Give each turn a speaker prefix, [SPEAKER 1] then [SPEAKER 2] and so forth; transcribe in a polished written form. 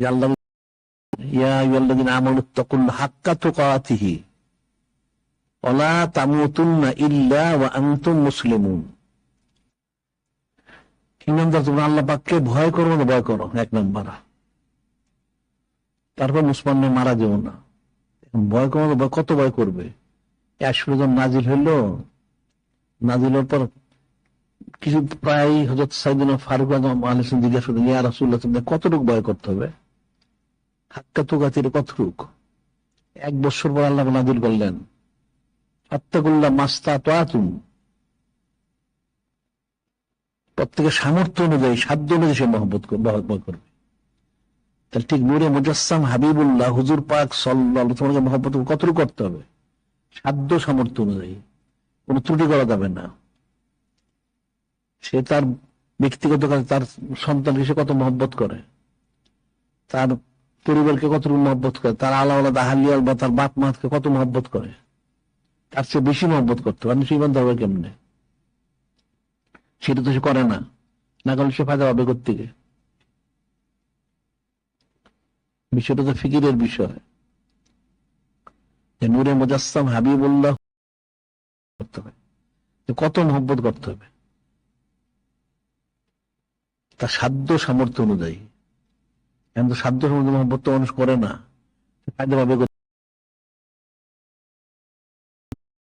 [SPEAKER 1] আল্লাহ ইয়া আইয়ুহাল্লাযীনা আমানুত্তাকুল্লাহা হাক্কা তুকাতিহি ওয়া লা তামুতুন্না ইল্লা ওয়া আনতুম মুসলিমুন। ইমানদার তোমরা আল্লাহ পাককে ভয় করো না, ভয় করো এক নম্বর। তারপর মুসলমানে মারা যাবো না। ভয় করো না, কত ভয় করবে? 100 জন নাজিল হইলো, নাজিল হওয়ার পর কিছু প্রায় হযরত সাইয়েদনা ফারুক আলাইহিস সালাম জিজ্ঞাসা করলেন, ইয়া রাসূলুল্লাহ তোমাদের কতটুকু ভয় করতে হবে? হাক্কা তুকাতির কতটুকু? 1 বছর পর আল্লাহ নাজিল করলেন, ফাত্তাকুল্লাহ মাসতাতাতুম, প্রত্যেকের সামর্থ্য অনুযায়ী, সাধ্য অনুযায়ী সে মহব্বত করবে। তাহলে ঠিক নূরে মুজাসসাম হাবিবুল্লাহ হুজুর পাক সাল্লাল্লাহু আলাইহি ওয়াসাল্লামকে মহব্বত কতটুকু করতে হবে? সাধ্য সামর্থ্য অনুযায়ী, কোন ত্রুটি করা যাবে না। সে তার ব্যক্তিগত কাজে তার সন্তানকে সে কত মহব্বত করে, তার পরিবারকে কতটুকু মহব্বত করে, তার আলাদা আহলিয়াল বা তার বাপ মাকে কত মহব্বত করে, তার চেয়ে বেশি মহব্বত করতে হবে। আপনি ইমানদার হবে কেমনে? সেটা তো সে করে না, না করলে সে ফায়দা পাবে কোত্থেকে? বিষয়টা তো ফিকিরের বিষয়। নূরে মুজাসসাম হাবিবুল্লাহ করতে হবে, কত মহব্বত করতে হবে তার সাধ্য সামর্থ্য অনুযায়ী। এখন তো সাধ্য সামর্থ্য মহব্বত তো মানুষ করে না, ফায়দা পাবে